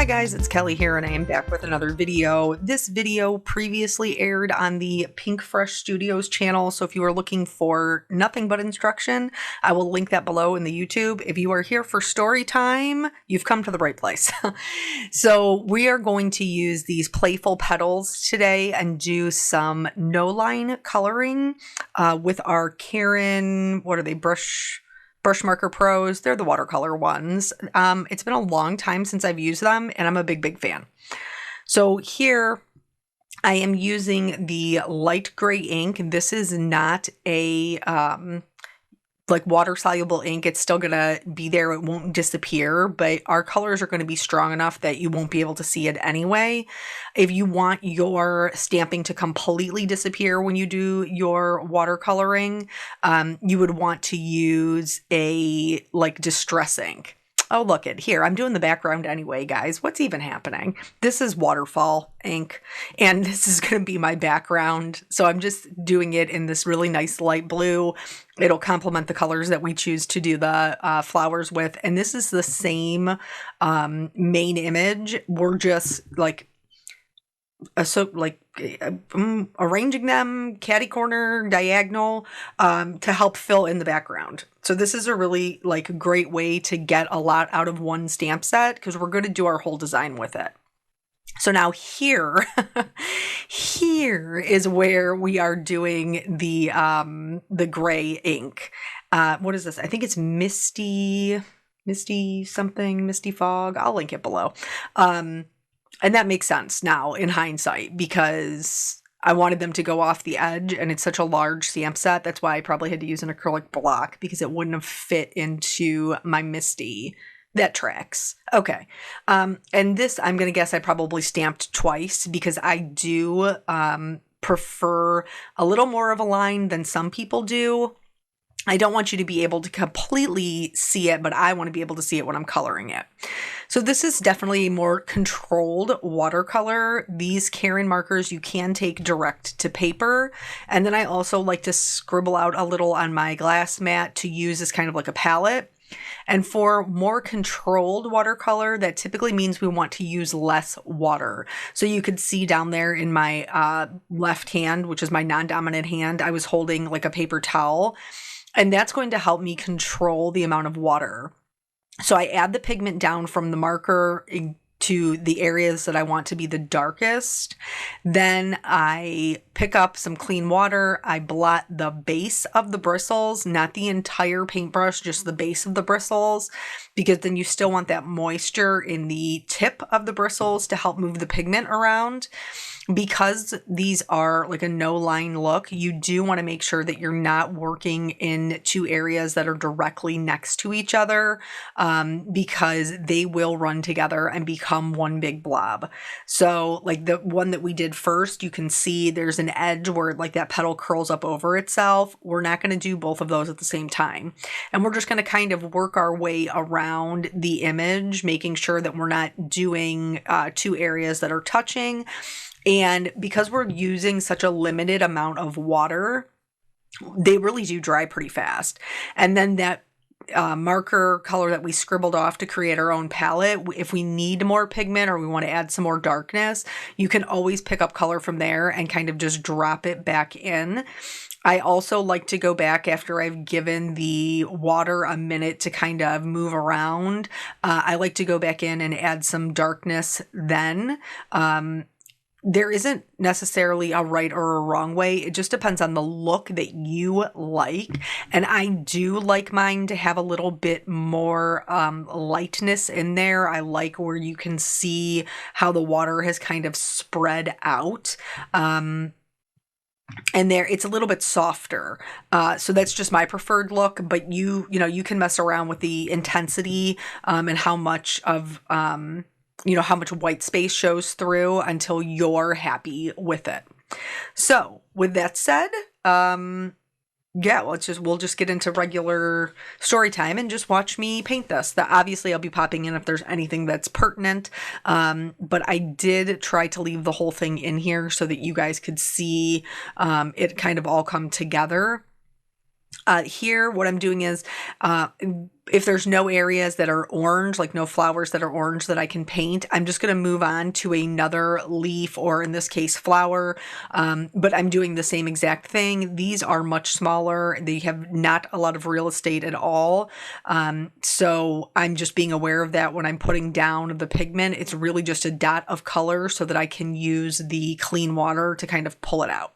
Hi guys, it's Kelly here and I am back with another video. This video previously aired on the Pink Fresh Studios channel, so if you are looking for nothing but instruction, I will link that below in the YouTube. If you are here for story time, you've come to the right place. So we are going to use these playful petals today and do some no-line coloring with our Karin, what are they, Brush Marker Pros. They're the watercolor ones. It's been a long time since I've used them, and I'm a big fan. So here I am using the light gray ink. This is not a like water soluble ink. It's still gonna be there. It won't disappear, but our colors are going to be strong enough that you won't be able to see it anyway. If you want your stamping to completely disappear when you do your watercoloring, you would want to use a like distress ink. Oh, look at here. I'm doing the background anyway, guys. What's even happening? This is waterfall ink, and this is going to be my background. So I'm just doing it in this really nice light blue. It'll complement the colors that we choose to do the flowers with. And this is the same main image. We're just like arranging them catty corner, diagonal, to help fill in the background. So this is a really like great way to get a lot out of one stamp set because we're going to do our whole design with it. So now here, here is where we are doing the gray ink. What is this? I think it's Misty Fog. I'll link it below. And that makes sense now in hindsight because I wanted them to go off the edge and it's such a large stamp set. That's why I probably had to use an acrylic block because it wouldn't have fit into my Misty. That tracks. Okay. And this, I'm going to guess I probably stamped twice because I do prefer a little more of a line than some people do. I don't want you to be able to completely see it, but I want to be able to see it when I'm coloring it. So this is definitely a more controlled watercolor. These Karin markers you can take direct to paper. And then I also like to scribble out a little on my glass mat to use as kind of like a palette. And for more controlled watercolor, that typically means we want to use less water. So you could see down there in my left hand, which is my non-dominant hand, I was holding like a paper towel. And that's going to help me control the amount of water. So I add the pigment down from the marker to the areas that I want to be the darkest. Then I pick up some clean water. I blot the base of the bristles, not the entire paintbrush, just the base of the bristles, because then you still want that moisture in the tip of the bristles to help move the pigment around. Because these are like a no-line look, you do want to make sure that you're not working in two areas that are directly next to each other because they will run together and become one big blob. So like the one that we did first, you can see there's an edge where like that petal curls up over itself. We're not going to do both of those at the same time. And we're just going to kind of work our way around the image, making sure that we're not doing two areas that are touching. And because we're using such a limited amount of water, they really do dry pretty fast. And then that marker color that we scribbled off to create our own palette, if we need more pigment or we want to add some more darkness, you can always pick up color from there and kind of just drop it back in. I also like to go back after I've given the water a minute to kind of move around. I like to go back in and add some darkness then. There isn't necessarily a right or a wrong way. It just depends on the look that you like. And I do like mine to have a little bit more lightness in there. I like where you can see how the water has kind of spread out. And there it's a little bit softer. So that's just my preferred look, but you can mess around with the intensity and how much of how much white space shows through until you're happy with it. So with that said, yeah, we'll just get into regular story time and just watch me paint this. Obviously I'll be popping in if there's anything that's pertinent. But I did try to leave the whole thing in here so that you guys could see it kind of all come together. Here, what I'm doing is, if there's no areas that are orange, like no flowers that are orange that I can paint, I'm just going to move on to another leaf, or in this case, flower. But I'm doing the same exact thing. These are much smaller. They have not a lot of real estate at all. So I'm just being aware of that when I'm putting down the pigment. It's really just a dot of color so that I can use the clean water to kind of pull it out.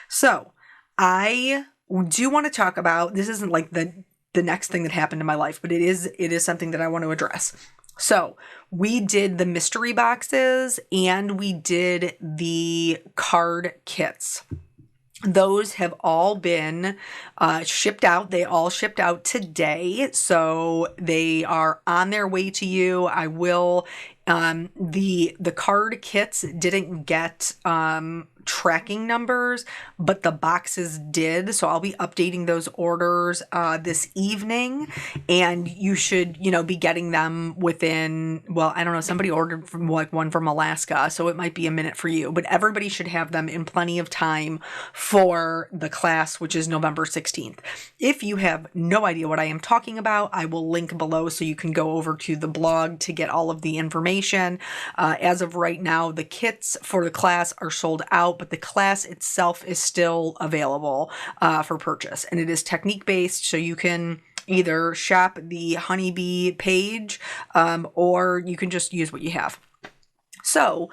So I do want to talk about, this isn't like the next thing that happened in my life, but it is something that I want to address. So we did the mystery boxes and we did the card kits. Those have all been shipped out. They all shipped out today. So they are on their way to you. I will, the card kits didn't get tracking numbers, but the boxes did. So I'll be updating those orders this evening, and you should, be getting them within, well, I don't know, somebody ordered from one from Alaska, so it might be a minute for you, but everybody should have them in plenty of time for the class, which is November 16th. If you have no idea what I am talking about, I will link below so you can go over to the blog to get all of the information. As of right now, the kits for the class are sold out, but the class itself is still available for purchase, and it is technique based, so you can either shop the Honeybee page or you can just use what you have. So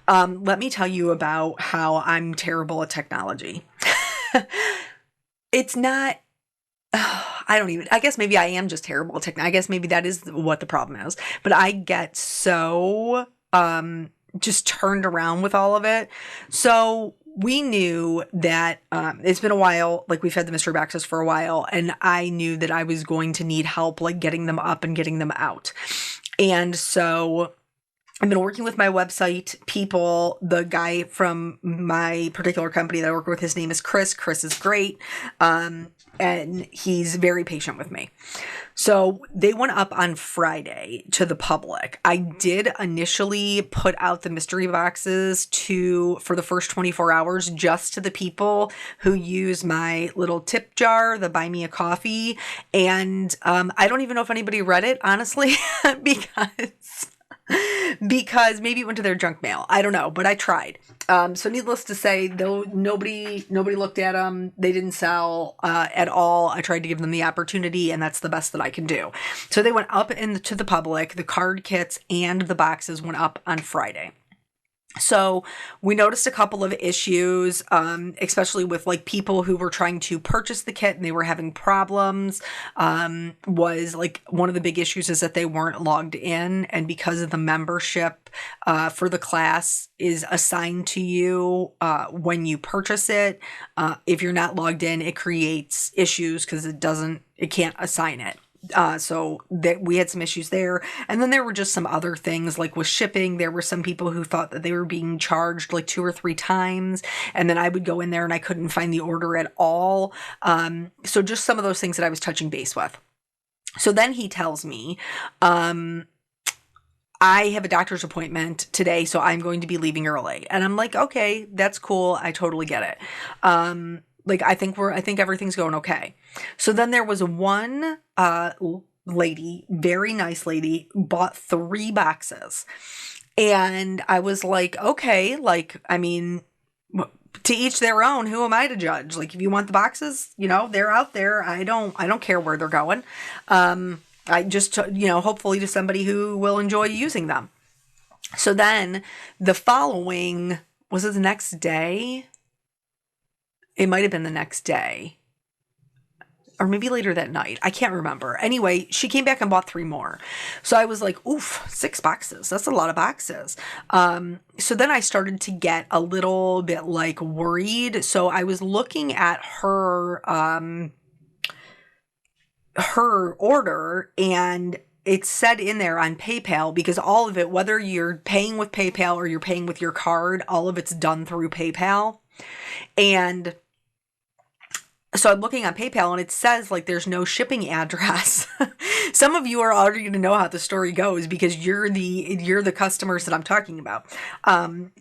let me tell you about how I'm terrible at technology. It's not, I guess maybe I am just terrible at technology. I guess maybe that is what the problem is, but I get so just turned around with all of it. So we knew that it's been a while, like we've had the mystery boxes for a while, and I knew that I was going to need help like getting them up and getting them out. And so I've been working with my website people. The guy from my particular company that I work with, his name is Chris. Chris is great. And he's very patient with me. So they went up on Friday to the public. I did initially put out the mystery boxes for the first 24 hours just to the people who use my little tip jar, the Buy Me a Coffee. And I don't even know if anybody read it, honestly, because maybe it went to their junk mail. I don't know, but I tried. So needless to say, though, nobody looked at them. They didn't sell at all. I tried to give them the opportunity, and that's the best that I can do. So they went up to the public. The card kits and the boxes went up on Friday. So we noticed a couple of issues, especially with like people who were trying to purchase the kit and they were having problems. Was like one of the big issues is that they weren't logged in, and because of the membership for the class is assigned to you when you purchase it, if you're not logged in, it creates issues because it can't assign it. So that we had some issues there. And then there were just some other things like with shipping. There were some people who thought that they were being charged like 2 or 3 times. And then I would go in there and I couldn't find the order at all. So just some of those things that I was touching base with. So then he tells me, I have a doctor's appointment today, so I'm going to be leaving early. And I'm like, okay, that's cool. I totally get it. I think everything's going okay. So then there was one lady, very nice lady, bought 3 boxes. And I was like, okay, I mean, to each their own. Who am I to judge? Like, if you want the boxes, they're out there. I don't care where they're going. I just, hopefully to somebody who will enjoy using them. So then the following, was it the next day? It might have been the next day or maybe later that night. I can't remember. Anyway, she came back and bought 3 more. So I was like, oof, 6 boxes. That's a lot of boxes. So then I started to get a little bit worried. So I was looking at her order, and it said in there on PayPal, because all of it, whether you're paying with PayPal or you're paying with your card, all of it's done through PayPal. And So I'm looking on PayPal and it says like there's no shipping address. Some of you are already going to know how the story goes because you're the customers that I'm talking about.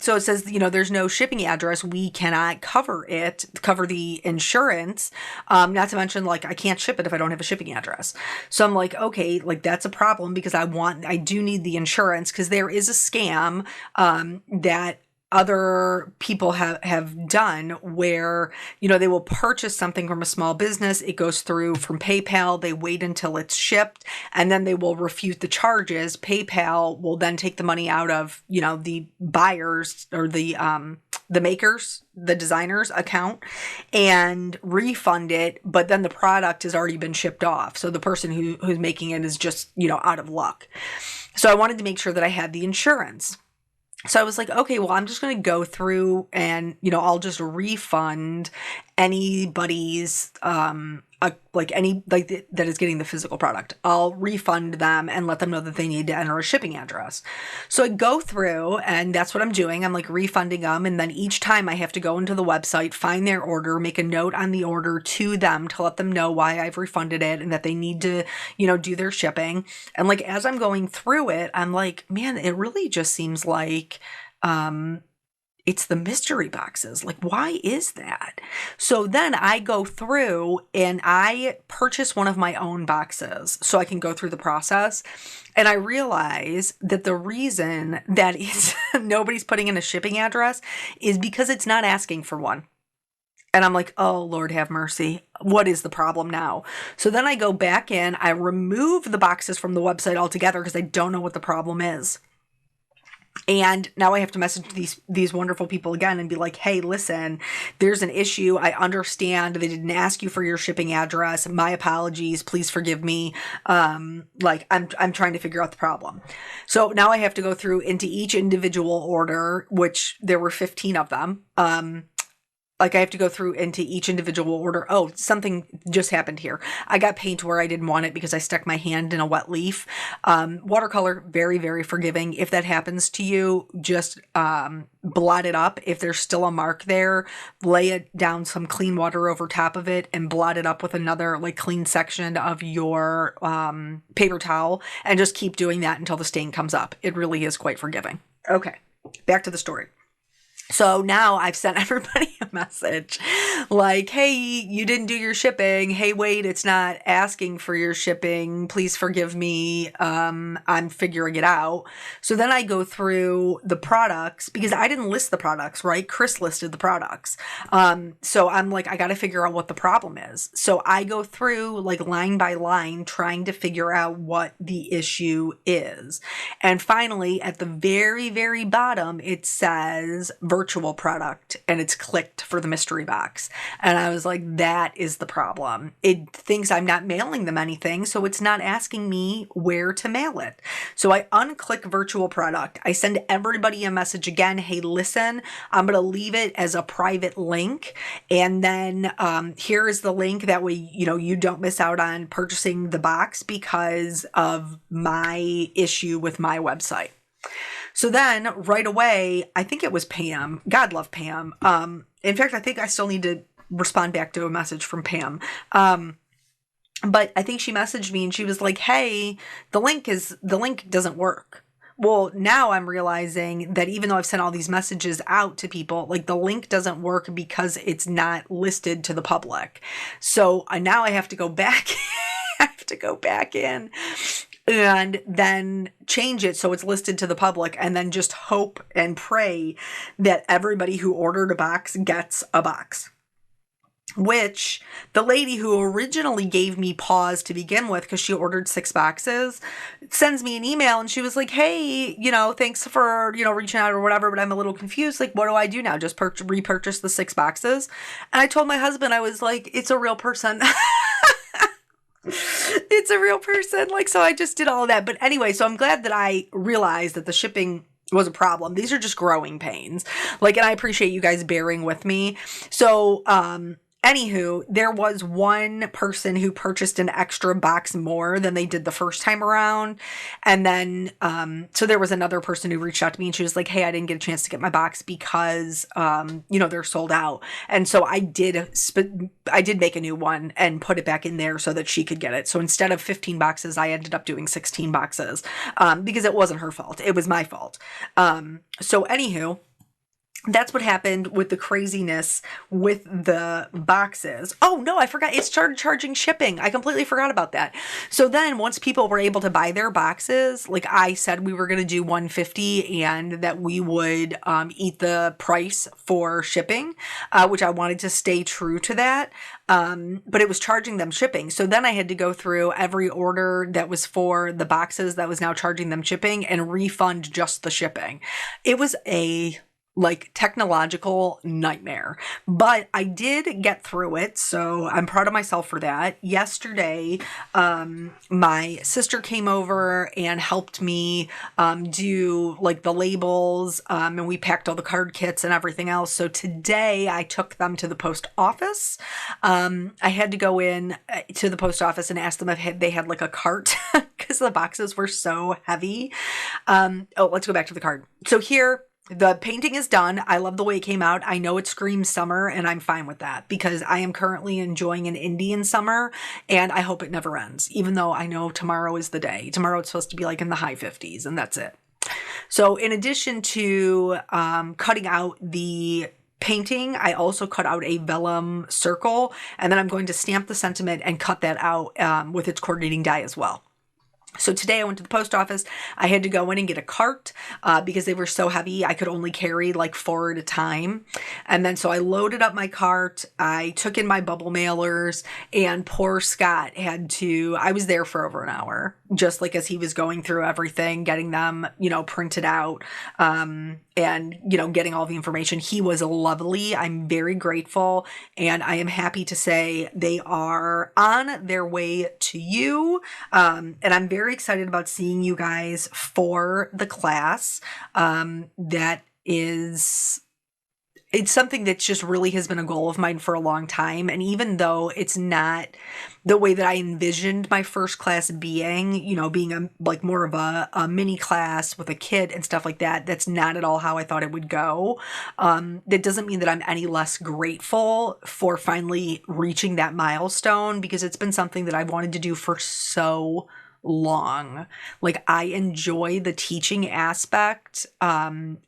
So it says, you know, there's no shipping address. We cannot cover the insurance. Not to mention like I can't ship it if I don't have a shipping address. So I'm like, okay, like that's a problem because I do need the insurance because there is a scam that other people have done where, you know, they will purchase something from a small business. It goes through from PayPal. They wait until it's shipped and then they will refute the charges. PayPal will then take the money out of, you know, the buyers or the makers, the designer's account and refund it. But then the product has already been shipped off. So the person who's making it is just, you know, out of luck. So I wanted to make sure that I had the insurance. So I was like, okay, well, I'm just going to go through and, you know, I'll just refund anybody's, that is getting the physical product. I'll refund them and let them know that they need to enter a shipping address. So I go through and that's what I'm doing. I'm like refunding them. And then each time I have to go into the website, find their order, make a note on the order to them to let them know why I've refunded it and that they need to, you know, do their shipping. And like, as I'm going through it, I'm like, man, it really just seems like, it's the mystery boxes. Like, why is that? So then I go through and I purchase one of my own boxes so I can go through the process. And I realize that the reason that nobody's putting in a shipping address is because it's not asking for one. And I'm like, oh, Lord have mercy. What is the problem now? So then I go back in, I remove the boxes from the website altogether because I don't know what the problem is. And now I have to message these wonderful people again and be like, hey, listen, there's an issue. I understand they didn't ask you for your shipping address. My apologies. Please forgive me. I'm trying to figure out the problem. So now I have to go through into each individual order, which there were 15 of them. I have to go through into each individual order. Oh, something just happened here. I got paint where I didn't want it because I stuck my hand in a wet leaf. Watercolor, very, very forgiving. If that happens to you, just blot it up. If there's still a mark there, lay it down some clean water over top of it and blot it up with another like clean section of your paper towel and just keep doing that until the stain comes up. It really is quite forgiving. Okay, back to the story. So now I've sent everybody a message like, hey, you didn't do your shipping. Hey, wait, it's not asking for your shipping. Please forgive me. I'm figuring it out. So then I go through the products because I didn't list the products, right? Chris listed the products. So I'm like, I got to figure out what the problem is. So I go through like line by line trying to figure out what the issue is. And finally, at the very, very bottom, it says virtual product and it's clicked for the mystery box. And I was like, that is the problem. It thinks I'm not mailing them anything, so it's not asking me where to mail it. So I unclick virtual product. I send everybody a message again. Hey, listen, I'm going to leave it as a private link. And then here is the link. That way, you know, you don't miss out on purchasing the box because of my issue with my website. So then right away, I think it was Pam. God love Pam. In fact, I think I still need to respond back to a message from Pam. But I think she messaged me and she was like, hey, the link doesn't work. Well, now I'm realizing that even though I've sent all these messages out to people, like the link doesn't work because it's not listed to the public. So now I have to go back. I have to go back in and then change it so it's listed to the public and then just hope and pray that everybody who ordered a box gets a box. Which the lady who originally gave me pause to begin with, because she ordered 6 boxes, sends me an email and she was like, hey, you know, thanks for, you know, reaching out or whatever, but I'm a little confused. Like, what do I do now? Just repurchase the 6 boxes? And I told my husband, I was like, it's a real person. It's a real person. Like, so I just did all of that. But anyway, so I'm glad that I realized that the shipping was a problem. These are just growing pains. Like, and I appreciate you guys bearing with me. So, Anywho, there was one person who purchased an extra box more than they did the first time around. And then, so there was another person who reached out to me and she was like, hey, I didn't get a chance to get my box because, they're sold out. And so I did make a new one and put it back in there so that she could get it. So instead of 15 boxes, I ended up doing 16 boxes, because it wasn't her fault. It was my fault. So anywho, that's what happened with the craziness with the boxes. Oh no, I forgot. It started charging shipping. I completely forgot about that. So then once people were able to buy their boxes, like I said, we were going to do $150 and that we would eat the price for shipping, which I wanted to stay true to that. But it was charging them shipping. So then I had to go through every order that was for the boxes that was now charging them shipping and refund just the shipping. It was a technological nightmare, but I did get through it. So I'm proud of myself for that. Yesterday, my sister came over and helped me, do the labels, and we packed all the card kits and everything else. So today I took them to the post office. I had to go in to the post office and ask them if they had a cart because the boxes were so heavy. Let's go back to the card. So here, the painting is done. I love the way it came out. I know it screams summer and I'm fine with that because I am currently enjoying an Indian summer and I hope it never ends, even though I know tomorrow is the day. Tomorrow it's supposed to be in the high 50s and that's it. So in addition to cutting out the painting, I also cut out a vellum circle and then I'm going to stamp the sentiment and cut that out with its coordinating die as well. So today I went to the post office. I had to go in and get a cart because they were so heavy. I could only carry 4 at a time. And then so I loaded up my cart. I took in my bubble mailers and poor Scott I was there for over an hour, just as he was going through everything, getting them, printed out, and, getting all the information. He was lovely. I'm very grateful. And I am happy to say they are on their way to you. And I'm very excited about seeing you guys for the class. It's something that just really has been a goal of mine for a long time. And even though it's not the way that I envisioned my first class being, being more of a mini class with a kid and stuff like that, that's not at all how I thought it would go. That doesn't mean that I'm any less grateful for finally reaching that milestone because it's been something that I've wanted to do for so long. I enjoy the teaching aspect, and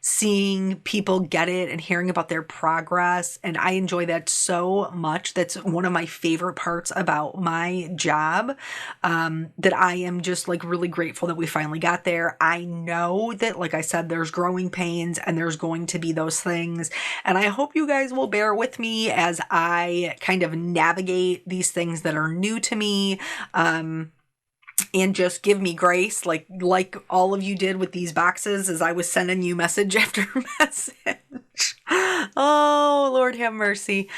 seeing people get it and hearing about their progress. And I enjoy that so much. That's one of my favorite parts about my job, that I am just really grateful that we finally got there. I know that, like I said, there's growing pains and there's going to be those things. And I hope you guys will bear with me as I kind of navigate these things that are new to me. And just give me grace, like all of you did with these boxes as I was sending you message after message. Oh, Lord have mercy.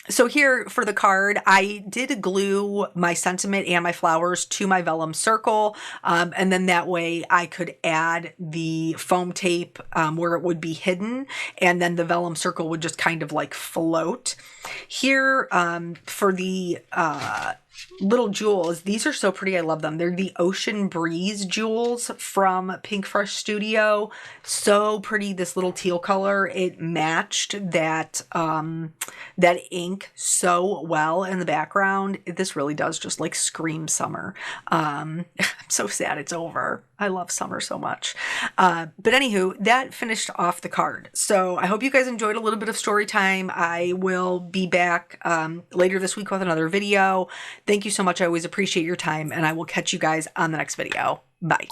So here for the card, I did glue my sentiment and my flowers to my vellum circle. And then that way I could add the foam tape where it would be hidden. And then the vellum circle would just kind of float. Here for the little jewels, these are so pretty. I love them. They're the Ocean Breeze jewels from Pink Fresh Studio. So pretty. This little teal color, it matched that that ink so well in the background. This really does just scream summer. I'm so sad it's over. I love summer so much. But anywho, that finished off the card. So I hope you guys enjoyed a little bit of story time. I will be back later this week with another video. Thank you so much. I always appreciate your time, and I will catch you guys on the next video. Bye.